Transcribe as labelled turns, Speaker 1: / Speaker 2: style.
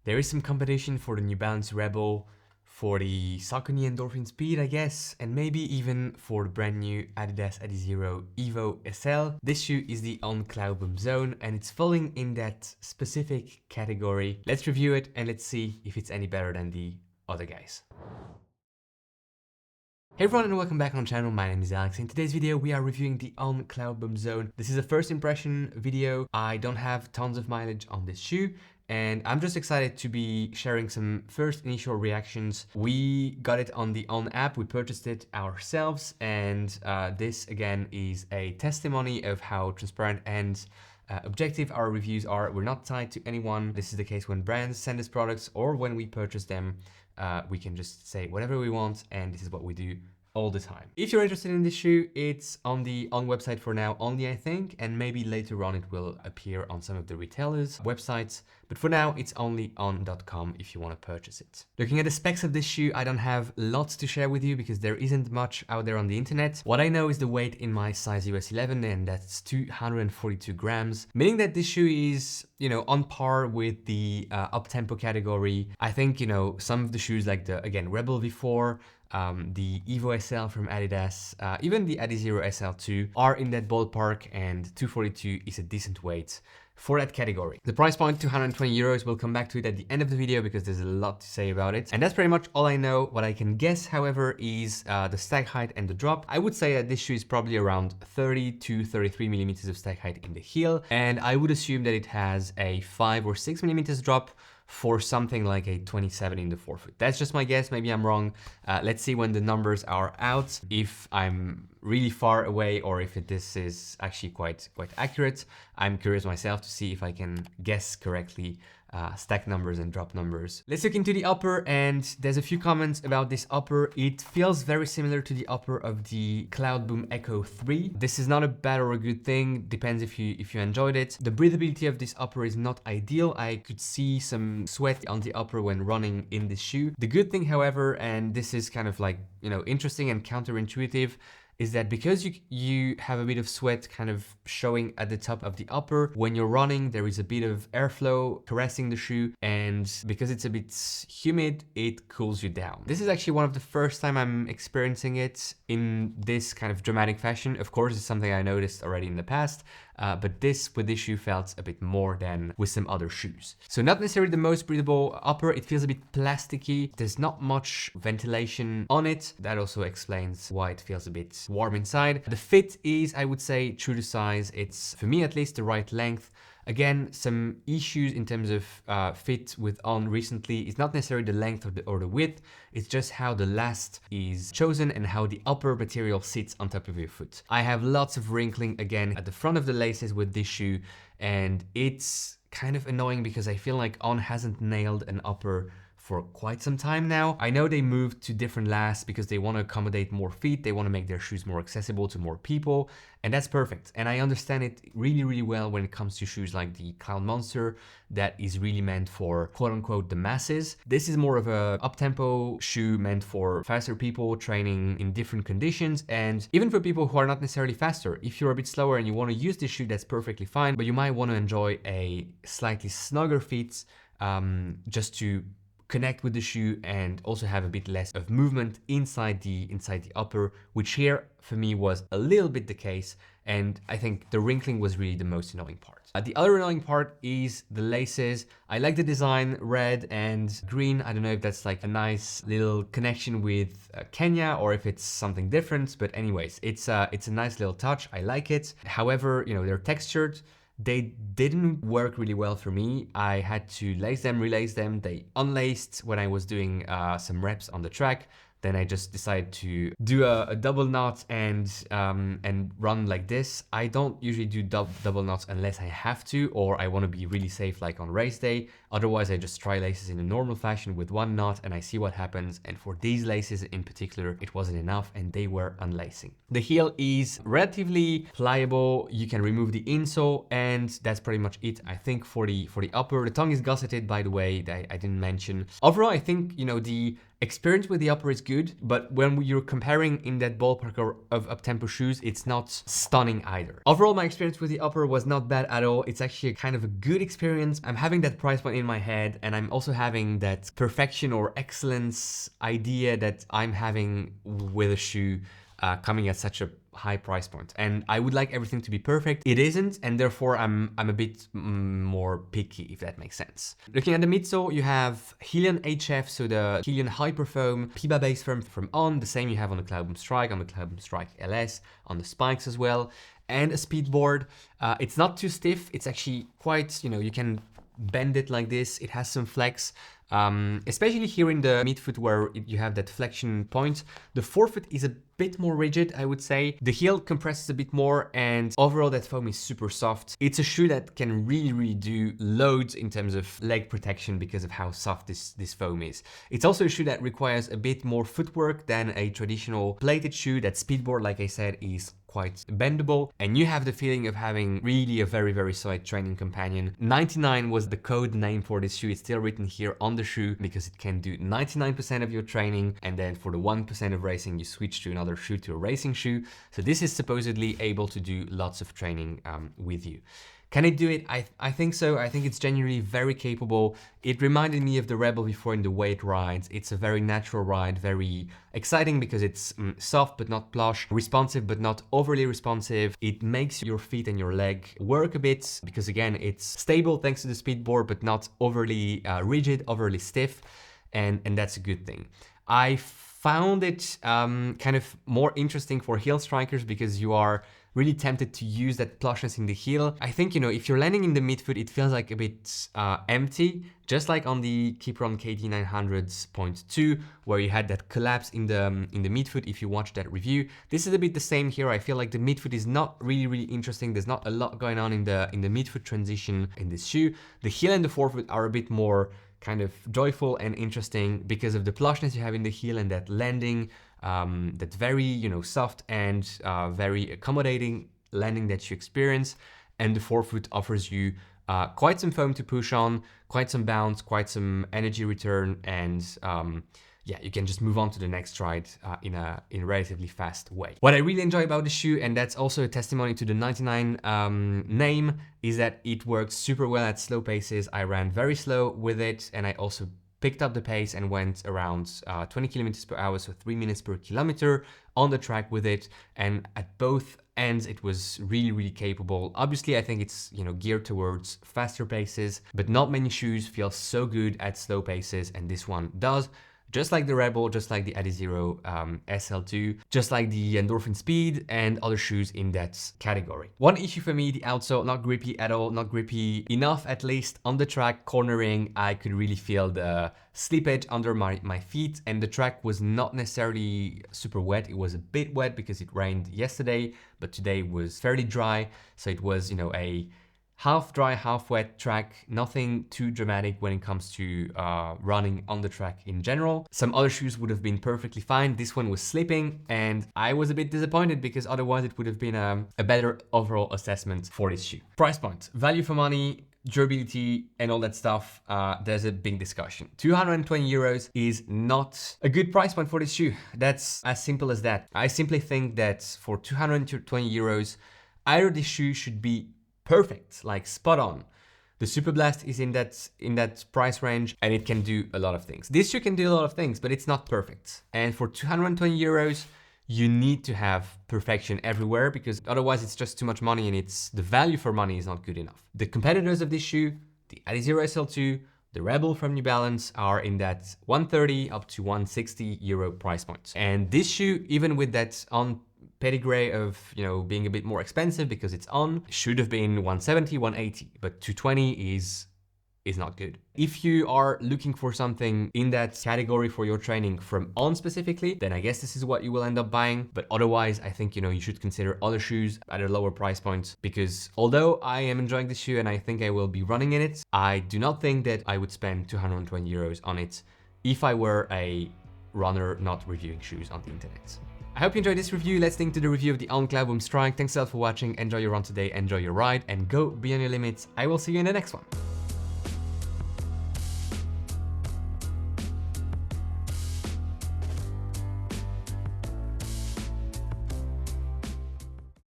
Speaker 1: There is some competition for the New Balance Rebel, for the Saucony Endorphin Speed, I guess, and maybe even for the brand new Adidas Adizero SL. This shoe is the On Cloudboom Zone, and it's falling in that specific category. Let's review it and let's see if it's any better than the other guys. Hey everyone and welcome back on the channel. My name is Alex. In today's video we are reviewing the On Cloudboom Zone. This is a first impression video. I don't have tons of mileage on this shoe and I'm just excited to be sharing some first initial reactions. We got it on the On app, we purchased it ourselves, and this again is a testimony of how transparent and objective our reviews are. We're not tied to anyone. This is the case when brands send us products or when we purchase them. We can just say whatever we want, and this is what we do all the time. If you're interested in this shoe, it's on the On website for now only, I think, and maybe later on it will appear on some of the retailers' websites, but for now it's only on.com if you want to purchase it. Looking at the specs of this shoe, I don't have lots to share with you because there isn't much out there on the internet. What I know is the weight in my size US 11, and that's 242 grams, meaning that this shoe is, on par with the up-tempo category. I think, some of the shoes like the, again, Rebel V4, the Evo SL from Adidas, even the Adizero SL2 are in that ballpark, and 242 is a decent weight for that category. The price point, 220 euros, we'll come back to it at the end of the video because there's a lot to say about it. And that's pretty much all I know. What I can guess, however, is the stack height and the drop. I would say that this shoe is probably around 30 to 33 millimeters of stack height in the heel, and I would assume that it has a 5 or 6 millimeters drop for something like a 27 in the forefoot. That's just my guess, maybe I'm wrong. Let's see when the numbers are out, if I'm really far away or if this is actually quite accurate. I'm curious myself to see if I can guess correctly stack numbers and drop numbers. Let's look into the upper, and there's a few comments about this upper. It feels very similar to the upper of the Cloudboom Echo 3. This is not a bad or a good thing, depends if you enjoyed it. The breathability of this upper is not ideal. I could see some sweat on the upper when running in this shoe. The good thing, however, and this is kind of like, interesting and counterintuitive, is that because you have a bit of sweat kind of showing at the top of the upper, when you're running, there is a bit of airflow caressing the shoe, and because it's a bit humid, it cools you down. This is actually one of the first time I'm experiencing it in this kind of dramatic fashion. Of course, it's something I noticed already in the past, but with this shoe felt a bit more than with some other shoes. So not necessarily the most breathable upper. It feels a bit plasticky. There's not much ventilation on it. That also explains why it feels a bit warm inside. The fit is, I would say, true to size. It's, for me at least, the right length. Again, some issues in terms of fit with On recently. It's not necessarily the length or the width, it's just how the last is chosen and how the upper material sits on top of your foot. I have lots of wrinkling again at the front of the laces with this shoe, and it's kind of annoying because I feel like On hasn't nailed an upper for quite some time now. I know they moved to different lasts because they want to accommodate more feet, they want to make their shoes more accessible to more people, and that's perfect. And I understand it really, really well when it comes to shoes like the Cloud Monster that is really meant for quote unquote the masses. This is more of a up-tempo shoe meant for faster people training in different conditions, and even for people who are not necessarily faster. If you're a bit slower and you want to use this shoe, that's perfectly fine, but you might want to enjoy a slightly snugger fit just to connect with the shoe and also have a bit less of movement inside the upper, which here for me was a little bit the case, and I think the wrinkling was really the most annoying part. The other annoying part is the laces. I like the design, red and green. I don't know if that's like a nice little connection with Kenya or if it's something different, but anyways, it's a nice little touch. I like it. However, they're textured. They didn't work really well for me. I had to lace them, relace them. They unlaced when I was doing some reps on the track. Then I just decided to do a double knot and run like this. I don't usually do double knots unless I have to or I want to be really safe like on race day. Otherwise, I just try laces in a normal fashion with one knot and I see what happens. And for these laces in particular, it wasn't enough and they were unlacing. The heel is relatively pliable. You can remove the insole and that's pretty much it. I think for the upper, the tongue is gusseted, by the way, that I didn't mention. Overall, I think, the experience with the upper is good, but when you're comparing in that ballpark of up-tempo shoes, it's not stunning either. Overall, my experience with the upper was not bad at all. It's actually kind of a good experience. I'm having that price point in my head, and I'm also having that perfection or excellence idea that I'm having with a shoe coming at such a high price point, and I would like everything to be perfect. It isn't, and therefore I'm a bit more picky, if that makes sense. Looking at the midsole, you have Helion HF, so the Helion Hyperfoam PIBA base foam from On, the same you have on the Clouboom Strike, on the Clouboom Strike LS, on the spikes as well, and a speed board. It's not too stiff. It's actually quite, you can bend it like this. It has some flex. Especially here in the midfoot where you have that flexion point. The forefoot is a bit more rigid, I would say. The heel compresses a bit more, and overall that foam is super soft. It's a shoe that can really do loads in terms of leg protection because of how soft this foam is. It's also a shoe that requires a bit more footwork than a traditional plated shoe. That speedboard, like I said, is quite bendable, and you have the feeling of having really a very solid training companion. 99 was the code name for this shoe. It's still written here on the shoe because it can do 99% of your training, and then for the 1% of racing you switch to another shoe, to a racing shoe. So this is supposedly able to do lots of training with you. Can it do it? I think so. I think it's genuinely very capable. It reminded me of the Rebel before in the way it rides. It's a very natural ride, very exciting because it's soft but not plush, responsive but not overly responsive. It makes your feet and your leg work a bit because, again, it's stable thanks to the speedboard but not overly rigid, overly stiff, and that's a good thing. I found it kind of more interesting for heel strikers because you are really tempted to use that plushness in the heel. I think, if you're landing in the midfoot, it feels like a bit empty, just like on the Kipron KD900s.2, where you had that collapse in the midfoot. If you watched that review, this is a bit the same here. I feel like the midfoot is not really interesting. There's not a lot going on in the midfoot transition in this shoe. The heel and the forefoot are a bit more kind of joyful and interesting because of the plushness you have in the heel and that landing, that very, soft and very accommodating landing that you experience. And the forefoot offers you quite some foam to push on, quite some bounce, quite some energy return, and yeah, you can just move on to the next ride in a relatively fast way. What I really enjoy about the shoe, and that's also a testimony to the 99 name, is that it works super well at slow paces. I ran very slow with it, and I also picked up the pace and went around 20 kilometers per hour, so 3 minutes per kilometer on the track with it. And at both ends, it was really capable. Obviously, I think it's, geared towards faster paces, but not many shoes feel so good at slow paces, and this one does. Just like the Rebel, just like the Adizero SL2, just like the Endorphin Speed and other shoes in that category. One issue for me, the outsole, not grippy at all, not grippy enough at least. On the track, cornering, I could really feel the slippage under my feet, and the track was not necessarily super wet. It was a bit wet because it rained yesterday, but today was fairly dry. So it was, a half dry, half wet track, nothing too dramatic when it comes to running on the track in general. Some other shoes would have been perfectly fine. This one was slipping, and I was a bit disappointed because otherwise it would have been a better overall assessment for this shoe. Price point, value for money, durability and all that stuff, there's a big discussion. 220 euros is not a good price point for this shoe. That's as simple as that. I simply think that for 220 euros, either this shoe should be perfect, like spot on. The Superblast is in that price range, and it can do a lot of things. This shoe can do a lot of things, but it's not perfect. And for 220 euros, you need to have perfection everywhere, because otherwise it's just too much money, and the value for money is not good enough. The competitors of this shoe, the Adizero SL2, the Rebel from New Balance, are in that 130 up to 160 euro price points. And this shoe, even with that On pedigree of, being a bit more expensive because it's On, should have been 170, 180, but 220 is not good. If you are looking for something in that category for your training from On specifically, then I guess this is what you will end up buying. But otherwise, I think, you should consider other shoes at a lower price point, because although I am enjoying this shoe and I think I will be running in it, I do not think that I would spend 220 euros on it if I were a runner not reviewing shoes on the internet. I hope you enjoyed this review. Let's link to the review of the On Cloudboom Strike. Thanks a lot for watching. Enjoy your run today, enjoy your ride, and go beyond your limits. I will see you in the next one.